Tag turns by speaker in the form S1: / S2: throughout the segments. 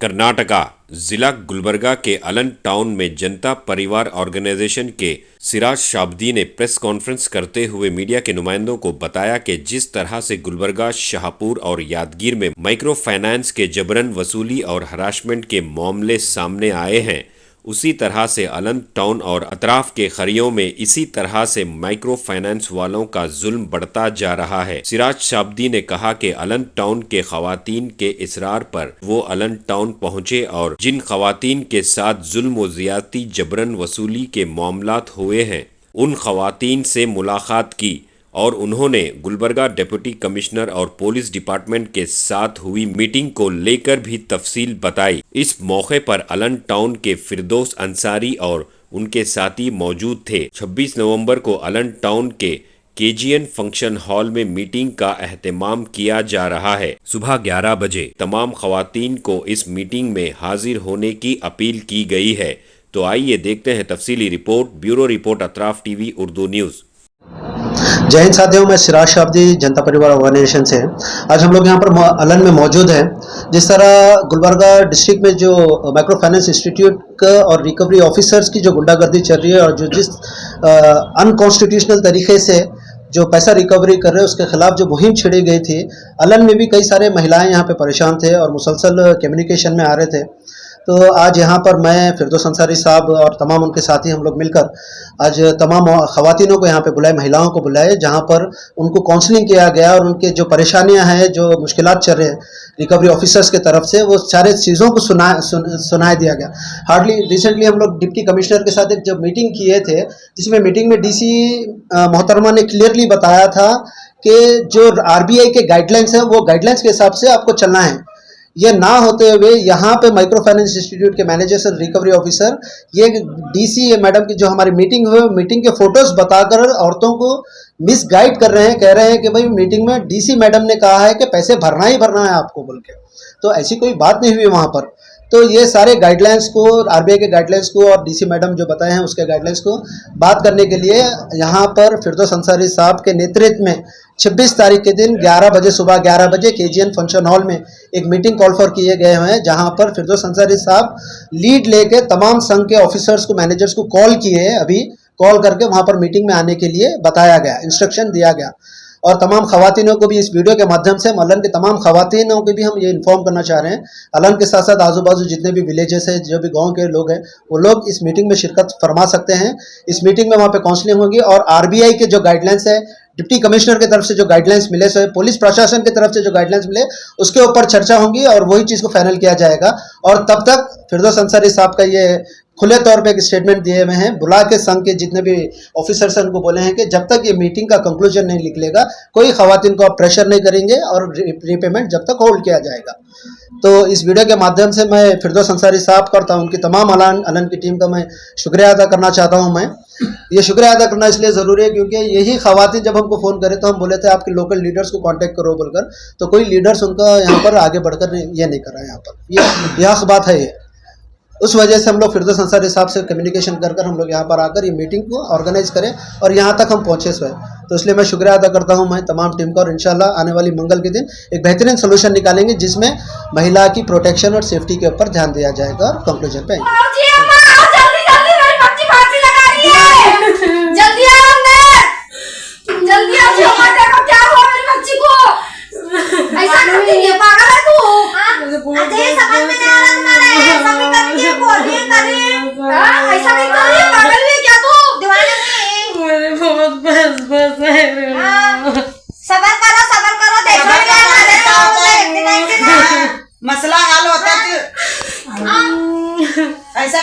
S1: कर्नाटका जिला गुलबर्गा के Alan town में जनता परिवार ऑर्गेनाइजेशन के सिराज शाब्दी ने प्रेस कॉन्फ्रेंस करते हुए मीडिया के नुमाइंदों को बताया कि जिस तरह से गुलबर्गा, शाहपुर और यादगीर में माइक्रो फाइनेंस के जबरन वसूली और हरासमेंट के मामले सामने आए हैं, उसी तरह से अलन टाउन और अतराफ के खरियों में इसी तरह से माइक्रो फाइनेंस वालों का जुल्म बढ़ता जा रहा है। सिराज शाब्दी ने कहा कि अलन टाउन के खवातीन के इसरार पर वो अलन टाउन पहुंचे और जिन खवातीन के साथ जुल्म व ज्यादती जबरन वसूली के मामलात हुए हैं उन खवातीन से मुलाकात की और उन्होंने गुलबर्गा डिप्टी कमिश्नर और पुलिस डिपार्टमेंट के साथ हुई मीटिंग को लेकर भी तफसील बताई। इस मौके पर अलन टाउन के फिरदौस अंसारी और उनके साथी मौजूद थे। 26 नवंबर को अलन टाउन के केजीएन फंक्शन हॉल में मीटिंग का एहतमाम किया जा रहा है। सुबह 11 बजे तमाम खवातीन को इस मीटिंग में हाजिर होने की अपील की गई है। तो आइए देखते हैं तफसीली रिपोर्ट। Bureau report, Atraf TV Urdu news.
S2: जय हिंद साथियों, मैं सिराज शाब्दी जनता परिवार ऑर्गेनाइजेशन से। आज हम लोग यहाँ पर अलन में मौजूद हैं। जिस तरह गुलबर्गा डिस्ट्रिक्ट में जो माइक्रो फाइनेंस इंस्टीट्यूट और रिकवरी ऑफिसर्स की जो गुंडागर्दी चल रही है और जो जिस अनकॉन्स्टिट्यूशनल तरीके से जो पैसा रिकवरी कर रहे हैं उसके खिलाफ जो मुहिम छिड़ी गई थी, अलन में भी कई सारे महिलाएं यहाँ पे परेशान थे और मुसलसल कम्युनिकेशन में आ रहे थे। तो आज यहाँ पर मैं फिरदौस अंसारी साहब और तमाम उनके साथी हम लोग मिलकर आज तमाम खवातीनों को यहाँ पे बुलाए, महिलाओं को बुलाए, जहाँ पर उनको काउंसलिंग किया गया और उनके जो परेशानियाँ हैं, जो मुश्किलात चल रहे हैं रिकवरी ऑफिसर्स के तरफ से, वो सारे चीज़ों को सुनाई दिया गया। हार्डली रिसेंटली हम लोग डिप्टी कमिश्नर के साथ एक जब मीटिंग किए थे, जिसमें मीटिंग में डीसी मोहतरमा ने क्लियरली बताया था कि जो आरबीआई के गाइडलाइंस हैं वो गाइडलाइंस के हिसाब से आपको चलना है। ये ना होते हुए यहाँ पे माइक्रो फाइनेंस इंस्टीट्यूट के मैनेजर्स और रिकवरी ऑफिसर ये डीसी मैडम की जो हमारी मीटिंग हुई, मीटिंग के फोटोज बताकर औरतों को मिसगाइड कर रहे हैं। कह रहे हैं कि भाई मीटिंग में डीसी मैडम ने कहा है कि पैसे भरना ही भरना है आपको बोल के, तो ऐसी कोई बात नहीं हुई वहाँ पर। तो ये सारे गाइडलाइंस को, आरबीआई के गाइडलाइंस को और डीसी मैडम जो बताए हैं उसके गाइडलाइंस को बात करने के लिए यहाँ पर फिरदौस अंसारी साहब के नेतृत्व में 26 तारीख के दिन 11 बजे, सुबह 11 बजे केजीएन फंक्शन हॉल में एक मीटिंग कॉल फॉर किए गए हैं, जहां पर फिरदौस अंसारी साहब लीड लेके तमाम संघ के ऑफिसर्स को, मैनेजर्स को कॉल किए हैं। अभी कॉल करके वहां पर मीटिंग में आने के लिए बताया गया, इंस्ट्रक्शन दिया गया। और तमाम खवातीनों को भी इस वीडियो के माध्यम से, अलन के तमाम खवातीनों को भी हम ये इन्फॉर्म करना चाह रहे हैं, अलन के साथ साथ आजू बाजू जितने भी विलेजेस हैं, जो भी गांव के लोग हैं, वो लोग इस मीटिंग में शिरकत फरमा सकते हैं। इस मीटिंग में वहाँ पे काउंसलिंग होगी और आरबीआई के जो गाइडलाइंस है, डिप्टी कमिश्नर की तरफ से जो गाइडलाइंस मिले, पुलिस प्रशासन की तरफ से जो गाइडलाइंस मिले, उसके ऊपर चर्चा होगी और वही चीज़ को फाइनल किया जाएगा। और तब तक फिरदौस अंसारी साहब का ये खुले तौर पे एक स्टेटमेंट दिए हुए हैं, बुला के संघ के जितने भी ऑफिसर्स हैं उनको बोले हैं कि जब तक ये मीटिंग का कंक्लूजन नहीं निकलेगा, कोई खवातीन को आप प्रेशर नहीं करेंगे और रीपेमेंट जब तक होल्ड किया जाएगा। तो इस वीडियो के माध्यम से मैं फिरदौस अंसारी साहब करता हूँ, उनकी तमाम अलन की टीम का मैं शुक्रिया अदा करना चाहता हूँ। मैं ये शुक्रिया अदा करना इसलिए ज़रूरी है क्योंकि यही खवातीन जब हमको फ़ोन करे तो हम बोले थे आपके लोकल लीडर्स को कांटेक्ट करो बोलकर, तो कोई लीडर्स उनका यहाँ पर आगे बढ़कर ये नहीं कर रहा है। यहाँ पर यह हक़ बात है ये। उस वजह से हम लोग फिरदौस अंसारी साहब से कम्युनिकेशन कर हम लोग यहाँ पर आकर ये मीटिंग को ऑर्गेनाइज करें और यहाँ तक हम पहुँचे हुए। तो इसलिए मैं शुक्रिया अदा करता हूँ मैं तमाम टीम का, और इंशाल्लाह आने वाली मंगल के दिन एक बेहतरीन सोल्यूशन निकालेंगे जिसमें महिला की प्रोटेक्शन और सेफ्टी के ऊपर ध्यान दिया जाएगा और कंक्लूजन पे आएंगे।
S3: मसला हल होता है ऐसा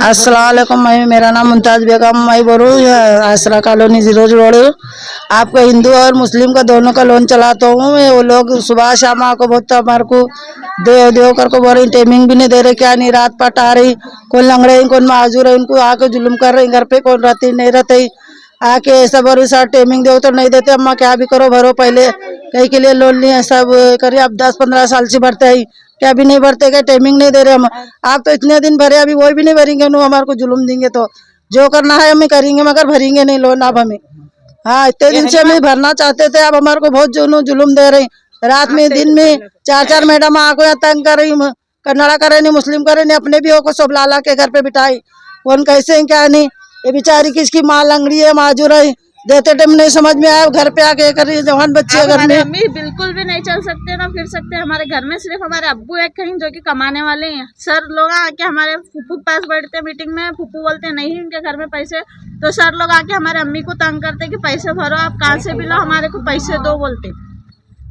S4: अस्सलाम वालेकुम। मेरा नाम मुमताज बेगम, मैं बोलूँ आसरा कॉलोनी 0 रोड। आपका हिंदू और मुस्लिम का दोनों का लोन चलाता हूँ मैं। वो लोग सुबह शाम आको बहुत हमारे को देव कर को बोल रही, टाइमिंग भी नहीं दे रहे, क्या नहीं रात पट आ रही, कौन लंगड़े कौन माजूर है, उनको आके जुल्म कर रहे, घर पे कौन रहती नहीं रहते, आके ऐसा बोलो सर टाइमिंग दो तो नहीं देते, अम्मा क्या भी करो भरो, पहले कहीं के लिए लोन लिए सब करिए, अब 10-15 साल से भरते ही क्या भी नहीं भरते, क्या टाइमिंग नहीं दे रहे हम। आप तो इतने दिन भरे, अभी वो भी नहीं भरेंगे, हमारे को जुल्म देंगे तो जो करना है हमें करेंगे, मगर भरेंगे नहीं लोन अब हमें। हाँ, इतने दिन से हम भरना चाहते थे, अब हमारे को बहुत जुल्म दे रहे, रात में दिन में 4-4 मैडम आको यहाँ तंग कर रही, कन्नड़ा करे नहीं, मुस्लिम करे नहीं, अपने भी हो को सब लाला के घर पे बिठाई। कौन कैसे हैं क्या नहीं, ये बेचारी किसकी माँ लंगड़ी है, माजूर है, देते टाइम नहीं समझ में आया, घर पे आके कर रही है, जवान बच्चे घर
S5: हमारे
S4: में।
S5: अम्मी बिल्कुल भी नहीं चल सकते ना फिर सकते। हमारे घर में सिर्फ हमारे अब्बू एक कहीं जो कि कमाने वाले हैं। सर लोग आके हमारे फूफू के पास बैठते हैं मीटिंग में, फूफू बोलते हैं नहीं इनके घर में पैसे, तो सर लोग आके हमारे अम्मी को तंग करते कि पैसे भरो, आप कहाँ से भी लो, हमारे को पैसे दो बोलते।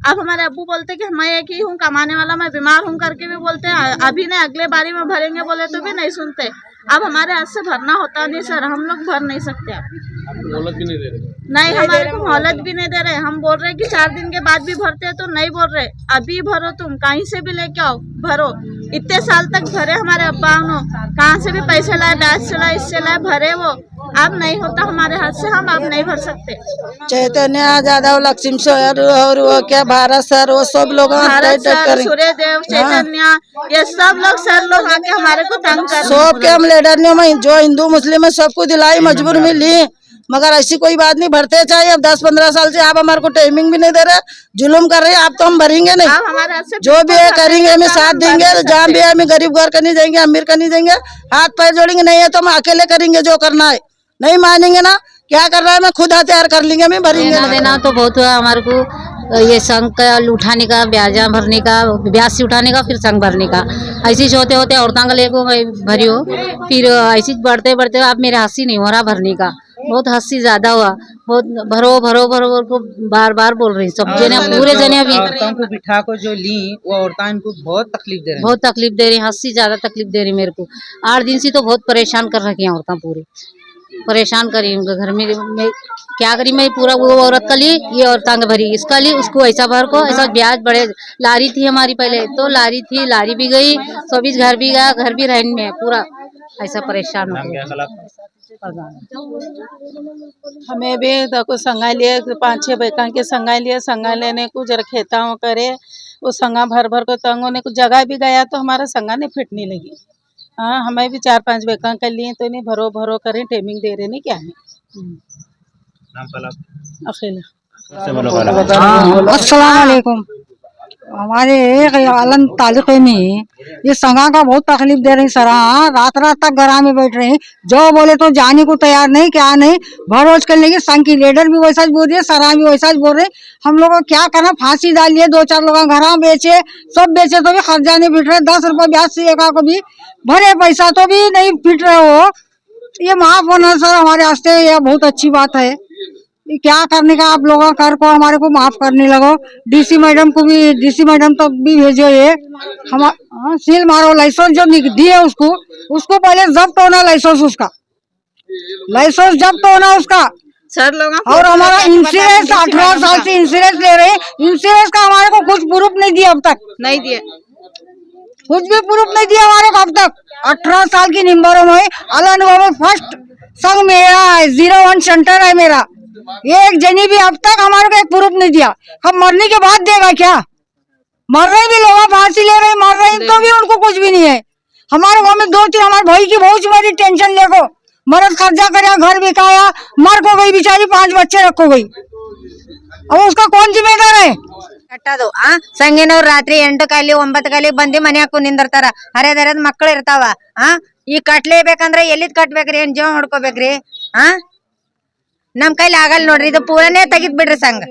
S5: अब हमारे अब्बू बोलते कि मैं एक ही हूँ कमाने वाला, मैं बीमार हूँ करके भी बोलते हैं, अभी नहीं अगले बारी में भरेंगे बोले तो भी नहीं सुनते। अब हमारे हाथ से भरना होता नहीं सर, हम लोग भर नहीं सकते। अब मोहलत भी नहीं दे रहे? नहीं, हमारे को मोहलत भी नहीं दे रहे। हम बोल रहे कि 4 दिन के बाद भी भरते हैं तो नहीं बोल रहे, अभी भरो, तुम कहीं से भी लेके आओ भरो। इतने साल तक भरे हमारे अब्बा, कहाँ से भी पैसे लाए, ब्याज से लाए, इससे लाए, भरे वो। अब नहीं होता हमारे हाथ से, हम अब नहीं भर सकते।
S4: चैतन्य यादव, लक्ष्मी सर और वो क्या भारत सर, वो सब लोग
S5: भारत सर, सूर्यदेव, चैतन्य, ये सब लोग सर लोग आके हमारे को तंग कर रहे हैं।
S4: सब के हम लीडर ने जो हिंदू मुस्लिम है सबको दिलाई, मजबूर में ली, मगर ऐसी कोई बात नहीं, भरते चाहिए। अब 10-15 साल से आप हमारे को टाइमिंग भी नहीं दे रहे, जुलूम कर रहे हैं, आप तो हम भरेंगे नहीं,
S5: हमारे हाथ से
S4: जो भी है करेंगे, हमें साथ देंगे, जहाँ भी है हमें गरीब घर का नहीं देंगे, अमीर का नहीं देंगे, हाथ पैर जोड़ेंगे, नहीं है तो हम अकेले करेंगे जो करना है, नहीं मानेंगे ना, क्या कर रहा है मैं खुद हथियार कर लेंगे, हमें भरेंगे
S6: लेना देना तो बहुत हुआ हमारे को, ये संघ का उठाने का, ब्याजा भरने का, ब्याज से उठाने का, फिर संघ भरने का, ऐसे ही होते होते औरतां का लेको भरी हो, फिर ऐसे बढ़ते बढ़ते अब मेरे हंसी नहीं हो रहा भरने का, बहुत हंसी ज्यादा हुआ, बहुत भरो भरो भरो को बार बार बोल रही सब जने, पूरे जने अभी
S7: औरतों को बिठा को जो ली वो औरतें इनको बहुत तकलीफ दे रही हैं,
S6: बहुत तकलीफ दे रही, हंसी ज्यादा तकलीफ दे रही मेरे को। 8 दिन से तो बहुत परेशान कर रखी हैं औरतें, पूरी परेशान करी उनके घर में। मैं क्या करी, मैं पूरा वो औरत का ली, ये औरतां का भरी, इसका ली, उसको ऐसा भर को, ऐसा ब्याज बढ़े। लारी थी हमारी पहले तो, लारी थी, लारी भी गई, 24 घर भी गया, घर भी रहने में पूरा ऐसा परेशान हो गया।
S4: हमें भी देखो संगा लिए 5-6 बैका के संगा लिए, संगा लेने को जरा खेता हूँ करे, वो संगा भर भर को तंग होने को जगह भी गया तो हमारा संगा नहीं फिटने लगी। हाँ, हमें भी 4-5 बैका कर लिए तो नहीं भरो भरो करें, टाइमिंग दे रहे नहीं क्या है।
S8: अस्सलाम वालेकुम। हमारे एक आलम तालुके में ये संगा का बहुत तकलीफ दे रही सर, रात रात तक घर में बैठ रहे हैं, जो बोले तो जाने को तैयार नहीं, क्या नहीं, भरोज करने की संघ की लीडर भी वैसा बोल रही है, सरा भी वैसा बोल रहे। हम लोग को क्या करना, फांसी डालिए, 2-4 लोग घर बेचे, सब बेचे तो भी खर्चा नहीं फिट रहे, 10 रुपये ब्याज से एक को भी भरे पैसा तो भी नहीं फिट रहे हो। ये माफ होना सर हमारे वास्ते यह बहुत अच्छी बात है, क्या करने का आप लोगों कर को हमारे को माफ करने लगो। डीसी मैडम को भी, डीसी मैडम तक भी भेजो, ये हम सील मारो, लाइसेंस जो दिए उसको पहले जब्त होना, लाइसेंस उसका, लाइसेंस जब्त होना उसका
S5: सर लोग।
S8: और हमारा इंश्योरेंस 18 साल से इंश्योरेंस ले रहे हैं, इंश्योरेंस का हमारे को कुछ प्रूफ नहीं दिया, अब तक
S5: नहीं दिए,
S8: कुछ भी प्रूफ नहीं दिया हमारे को अब तक। 18 साल की निम्बरों में अनुभव फर्स्ट संघ मेरा है, 01 सेंटर है मेरा, एक जनी भी अब तक हमारे को एक प्रूफ नहीं दिया। हम मरने के बाद देगा क्या, मर रहे भी लोग फांसी ले रहे, मर रहे तो भी उनको कुछ भी नहीं है। हमारे गाँव में 2-3 हमारे भाई की बहुत बड़ी टेंशन लेको, मरद कर्जा कराया, घर बिकाया, मर को गई बेचारी, 5 बच्चे रखो गई, अब उसका कौन जिम्मेदार है।
S9: ಕಟ್ಟೋದು ಸಂಗಿನವ್ರು ರಾತ್ರಿ 8 ಕಾಲಿ 9 ಕಾಲಿ ಬಂದಿ ಮನೆ ಹಾಕು ನಿಂದಿರ್ತಾರ, ಹರಿದರದ ಮಕ್ಕಳು ಇರ್ತಾವ। ಈ ಕಟ್ಲೇಬೇಕಂದ್ರೆ ಎಲ್ಲಿದ್ ಕಟ್ಬೇಕ್ರಿ, ಏನ್ ಜೀವ ಹೊಡ್ಕೋಬೇಕ್ರಿ? ನಮ್ ಕೈಲಿ ಆಗಲ್ಲ ನೋಡ್ರಿ, ಇದು ಪೂರನೇ ತೆಗಿದ್ ಬಿಡ್ರಿ ಸಂಘ।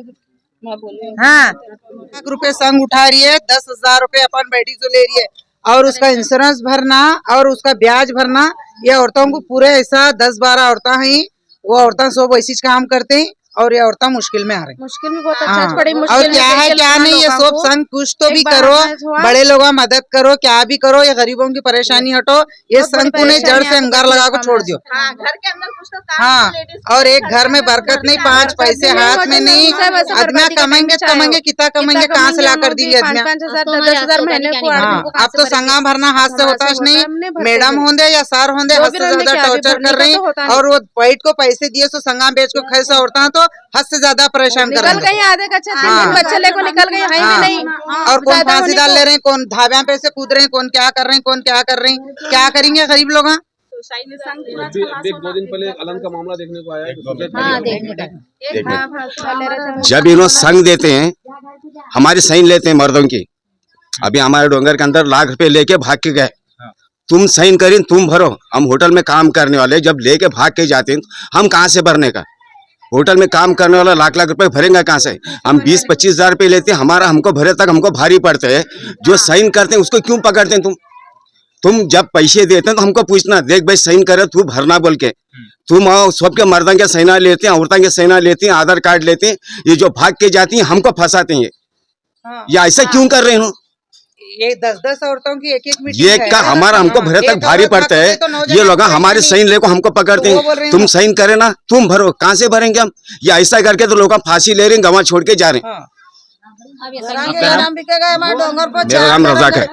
S7: ₹1 संघ उठा रही है, 10,000 रुपए अपन बेटी से ले रही है, और उसका इंश्योरेंस भरना और उसका ब्याज भरना। ये औरतों को पूरे ऐसा 10-12 औरतें हैं, वो औरतें सब ऐसी काम करते हैं और ये औरतें मुश्किल में आ रही,
S5: मुश्किल में बहुत अच्छा बड़ी
S7: और
S5: मुश्किल
S7: क्या है क्या नहीं, ये सब संघ कुछ तो भी करो, बड़े लोग मदद करो, क्या भी करो, ये गरीबों की परेशानी हटो। ये संघ को ने जड़ से अंगार लगा को छोड़ दियो।
S5: घर के अंदर कुछ तो काम
S7: हाँ, और एक घर में बरकत नहीं, 5 पैसे हाथ में नहीं, आदमी कमाएंगे कितना कमाएंगे, कहाँ से ला कर देंगे आदमी।
S5: 5,000-10,000 महीने को
S7: अब तो संगा भरना हाथ से होता नहीं, मैडम होंगे या सर होंगे हद से ज्यादा टॉर्चर कर रही, और वो पैट को पैसे दिए सो संगा बेच को खैसा औरता तो हद से ज्यादा परेशान कर रहे हैं।
S5: आधे कच्चे 3 बच्चे लेकर निकल गए, है भी नहीं,
S7: और कौन फांसी डाल ले रहे हैं, कौन धाब्या पे से कूद रहे हैं, कौन क्या कर रहे हैं, कौन क्या कर रहे हैं, क्या करेंगे गरीब लोग।
S10: 1-2 दिन पहले अलन का मामला देखने को आया है,
S1: जब इन्होंने संघ देते हैं
S10: हमारी साइन लेते हैं मर्दों की। अभी हमारे डोंगर के अंदर लाख रुपए लेके भाग के गए, तुम साइन करी तुम भरो। हम होटल में काम करने वाले जब लेके भाग के जाते हैं हम कहाँ से भरने का? होटल में काम करने वाला लाख लाख रुपए भरेंगे कहाँ से? हम 20-25 हजार रुपये लेते हैं, हमारा हमको भरे तक हमको भारी पड़ते हैं। जो साइन करते हैं उसको क्यों पकड़ते हैं? तुम जब पैसे देते हैं तो हमको पूछना, देख भाई साइन करे तू भरना बोल के। तुम सबके मर्दों के सैना लेते हैं, औरतों के सैना लेते हैं, आधार कार्ड लेते हैं, ये जो भाग के जाती हैं हमको फंसाते हैं। ये ऐसा क्यों कर रहे हैं?
S7: ये 10-10 औरतों की एक मीटिंग
S10: ये का हमारा हमको भरे तक भारी पड़ता है। ये लोग हमारे साइन लेको हमको पकड़ते हैं, तुम साइन करे ना तुम भरो। कहाँ से भरेंगे हम? ये ऐसा करके तो लोग फांसी ले रहे हैं, गवां छोड़ के जा रहे हैं।
S4: मेरा
S10: नाम रजाक है।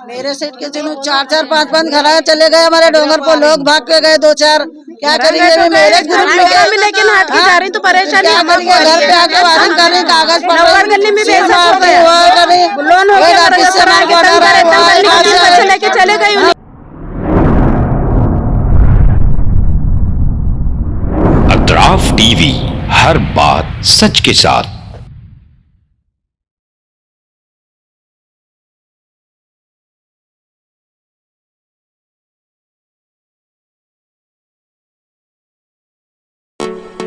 S4: मेरे सेठ के जिन्हों 4-4 5-5 घर चले गए हमारे डोंगर पर, लोग भाग के गए 2-4। क्या करेंगे? मेरे ग्रुप लोग लेकिन हाथ की जा रही तो परेशानी घर पे आके वायरिंग कर रहे, कागज पर गली में लोन हो गया, लेके चले गए।
S1: अतराफ टीवी, हर बात सच के साथ।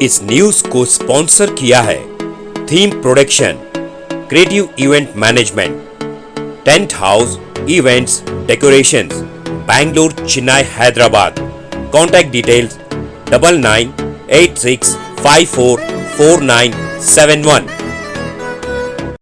S1: इस न्यूज को स्पॉन्सर किया है theme production, creative event management, tent house events decorations, Bangalore, Chennai, Hyderabad. Contact details 9986544971।